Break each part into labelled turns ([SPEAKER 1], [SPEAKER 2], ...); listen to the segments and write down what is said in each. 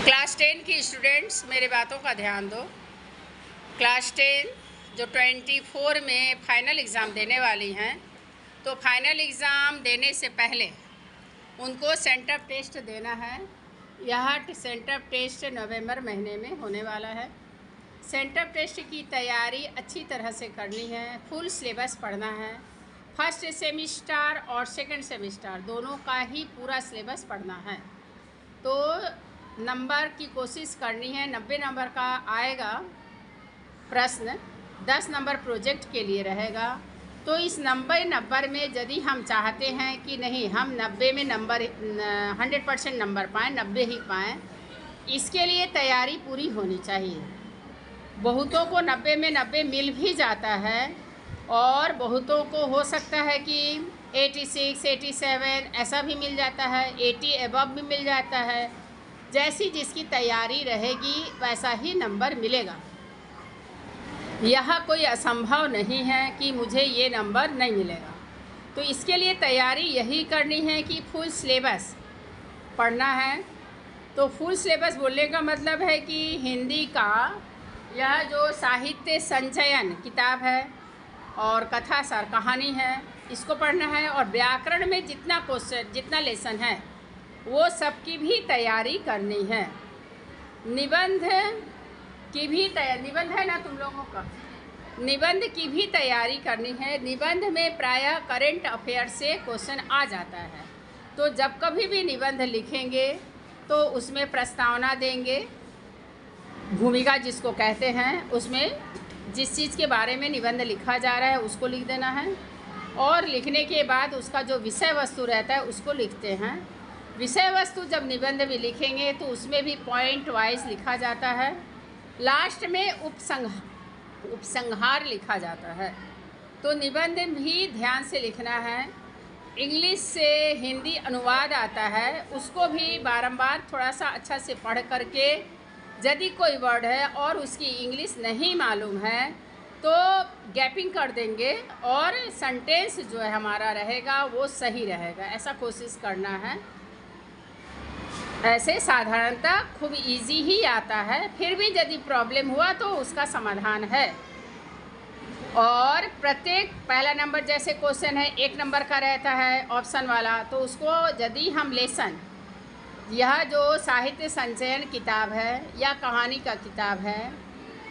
[SPEAKER 1] Class 10 की students मेरे बातों का ध्यान दो। क्लास 10 जो 24 में फ़ाइनल एग्ज़ाम देने वाली हैं, तो फाइनल एग्ज़ाम देने से पहले उनको सेंटर टेस्ट देना है। यह सेंटर टेस्ट नवंबर महीने में होने वाला है। सेंटर टेस्ट की तैयारी अच्छी तरह से करनी है, फुल सिलेबस पढ़ना है। फर्स्ट सेमिस्टर और सेकंड सेमिस्टर दोनों का ही पूरा सिलेबस पढ़ना है। तो नंबर की कोशिश करनी है। 90 नंबर का आएगा प्रश्न, 10 नंबर प्रोजेक्ट के लिए रहेगा। तो इस 90 नंबर में यदि हम चाहते हैं कि नहीं हम 90 में नंबर 100% नंबर पाएँ, 90 ही पाएँ, इसके लिए तैयारी पूरी होनी चाहिए। बहुतों को 90 में 90 मिल भी जाता है और बहुतों को हो सकता है कि 86, 87 ऐसा भी मिल जाता है, 80 एबव भी मिल जाता है। जैसी जिसकी तैयारी रहेगी वैसा ही नंबर मिलेगा। यह कोई असंभव नहीं है कि मुझे ये नंबर नहीं मिलेगा। तो इसके लिए तैयारी यही करनी है कि फुल सिलेबस पढ़ना है। तो फुल सिलेबस बोलने का मतलब है कि हिंदी का यह जो साहित्य संचयन किताब है और कथा सार कहानी है, इसको पढ़ना है। और व्याकरण में जितना क्वेश्चन जितना लेसन है वो सब की भी तैयारी करनी है। निबंध की भी निबंध है ना तुम लोगों का, निबंध की भी तैयारी करनी है। निबंध में प्रायः करंट अफेयर से क्वेश्चन आ जाता है। तो जब कभी भी निबंध लिखेंगे तो उसमें प्रस्तावना देंगे, भूमिका जिसको कहते हैं, उसमें जिस चीज़ के बारे में निबंध लिखा जा रहा है उसको लिख देना है। और लिखने के बाद उसका जो विषय वस्तु रहता है उसको लिखते हैं। विषय वस्तु जब निबंध में लिखेंगे तो उसमें भी पॉइंट वाइज लिखा जाता है। लास्ट में उपसंहार लिखा जाता है। तो निबंध भी ध्यान से लिखना है। इंग्लिश से हिंदी अनुवाद आता है, उसको भी बारंबार थोड़ा सा अच्छा से पढ़ करके, यदि कोई वर्ड है और उसकी इंग्लिश नहीं मालूम है तो गैपिंग कर देंगे और सेंटेंस जो है हमारा रहेगा वो सही रहेगा, ऐसा कोशिश करना है। ऐसे साधारणतः खूब इजी ही आता है, फिर भी यदि प्रॉब्लम हुआ तो उसका समाधान है। और प्रत्येक पहला नंबर जैसे क्वेश्चन है 1 नंबर का रहता है ऑप्शन वाला, तो उसको यदि हम लेसन, यह जो साहित्य संचयन किताब है या कहानी का किताब है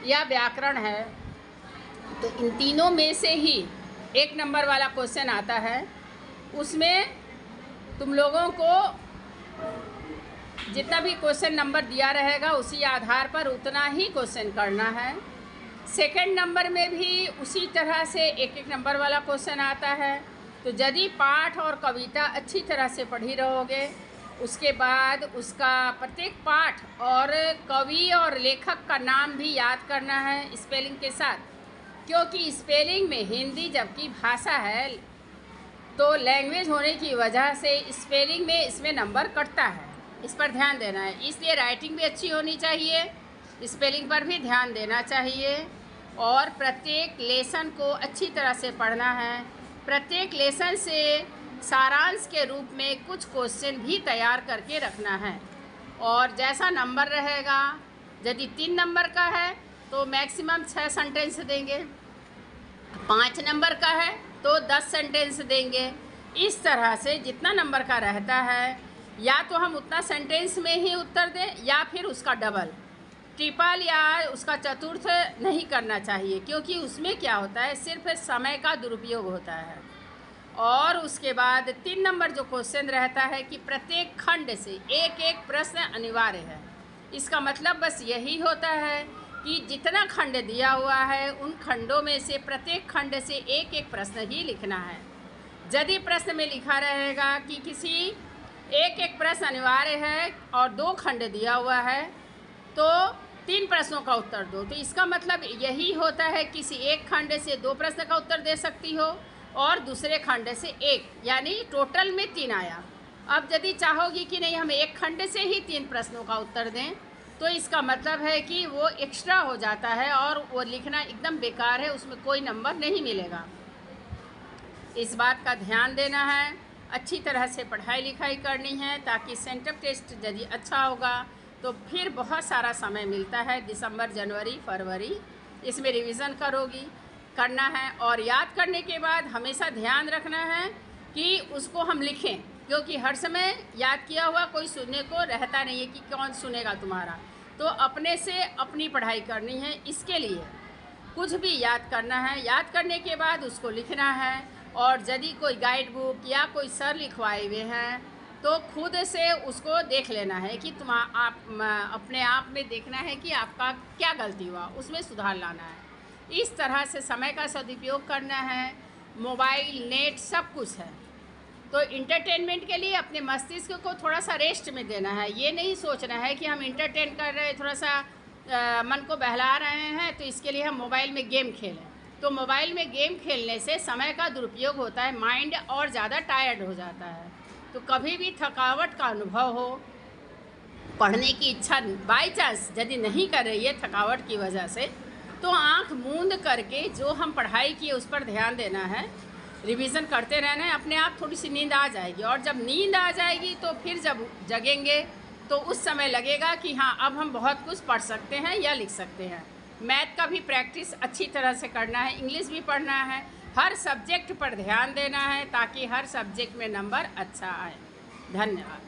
[SPEAKER 1] या व्याकरण है, तो इन तीनों में से ही 1 नंबर वाला क्वेश्चन आता है। उसमें तुम लोगों को जितना भी क्वेश्चन नंबर दिया रहेगा उसी आधार पर उतना ही क्वेश्चन करना है। सेकंड नंबर में भी उसी तरह से 1-1 नंबर वाला क्वेश्चन आता है। तो यदि पाठ और कविता अच्छी तरह से पढ़ी रहोगे, उसके बाद उसका प्रत्येक पाठ और कवि और लेखक का नाम भी याद करना है स्पेलिंग के साथ, क्योंकि स्पेलिंग में हिंदी जबकि भाषा है तो लैंग्वेज होने की वजह से स्पेलिंग में इसमें नंबर कटता है, इस पर ध्यान देना है। इसलिए राइटिंग भी अच्छी होनी चाहिए, स्पेलिंग पर भी ध्यान देना चाहिए और प्रत्येक लेसन को अच्छी तरह से पढ़ना है। प्रत्येक लेसन से सारांश के रूप में कुछ क्वेश्चन भी तैयार करके रखना है। और जैसा नंबर रहेगा, यदि 3 नंबर का है तो मैक्सिमम 6 सेंटेंस देंगे, 5 नंबर का है तो 10 सेंटेंस देंगे। इस तरह से जितना नंबर का रहता है या तो हम उतना सेंटेंस में ही उत्तर दें या फिर उसका डबल, ट्रिपल या उसका चतुर्थ नहीं करना चाहिए, क्योंकि उसमें क्या होता है सिर्फ समय का दुरुपयोग होता है। और उसके बाद 3 नंबर जो क्वेश्चन रहता है कि प्रत्येक खंड से एक प्रश्न अनिवार्य है। इसका मतलब बस यही होता है कि जितना खंड दिया हुआ है उन खंडों में से प्रत्येक खंड से एक प्रश्न ही लिखना है। यदि प्रश्न में लिखा रहेगा कि किसी एक प्रश्न अनिवार्य है और 2 खंड दिया हुआ है तो 3 प्रश्नों का उत्तर दो, तो इसका मतलब यही होता है किसी एक खंड से 2 प्रश्न का उत्तर दे सकती हो और दूसरे खंड से 1, यानी टोटल में 3 आया। अब यदि चाहोगी कि नहीं हम एक खंड से ही 3 प्रश्नों का उत्तर दें, तो इसका मतलब है कि वो एक्स्ट्रा हो जाता है और वो लिखना एकदम बेकार है, उसमें कोई नंबर नहीं मिलेगा। इस बात का ध्यान देना है। अच्छी तरह से पढ़ाई लिखाई करनी है ताकि सेंटर टेस्ट यदि अच्छा होगा तो फिर बहुत सारा समय मिलता है, दिसंबर, जनवरी, फरवरी, इसमें रिवीज़न करना है। और याद करने के बाद हमेशा ध्यान रखना है कि उसको हम लिखें, क्योंकि हर समय याद किया हुआ कोई सुनने को रहता नहीं है कि कौन सुनेगा तुम्हारा। तो अपने से अपनी पढ़ाई करनी है, इसके लिए कुछ भी याद करना है, याद करने के बाद उसको लिखना है। और यदि कोई गाइड बुक या कोई सर लिखवाए हुए हैं तो खुद से उसको देख लेना है कि अपने आप में देखना है कि आपका क्या गलती हुआ, उसमें सुधार लाना है। इस तरह से समय का सदुपयोग करना है। मोबाइल, नेट सब कुछ है, तो इंटरटेनमेंट के लिए अपने मस्तिष्क को थोड़ा सा रेस्ट में देना है। ये नहीं सोचना है कि हम इंटरटेन कर रहे हैं, थोड़ा सा मन को बहला रहे हैं, तो इसके लिए हम मोबाइल में गेम खेलें। तो मोबाइल में गेम खेलने से समय का दुरुपयोग होता है, माइंड और ज़्यादा टायर्ड हो जाता है। तो कभी भी थकावट का अनुभव हो, पढ़ने की इच्छा बाई चांस यदि नहीं कर रही है थकावट की वजह से, तो आँख मूंद करके जो हम पढ़ाई किए उस पर ध्यान देना है, रिवीज़न करते रहना है। अपने आप थोड़ी सी नींद आ जाएगी, और जब नींद आ जाएगी तो फिर जब जगेंगे तो उस समय लगेगा कि हाँ, अब हम बहुत कुछ पढ़ सकते हैं या लिख सकते हैं। मैथ का भी प्रैक्टिस अच्छी तरह से करना है, इंग्लिश भी पढ़ना है, हर सब्जेक्ट पर ध्यान देना है ताकि हर सब्जेक्ट में नंबर अच्छा आए। धन्यवाद।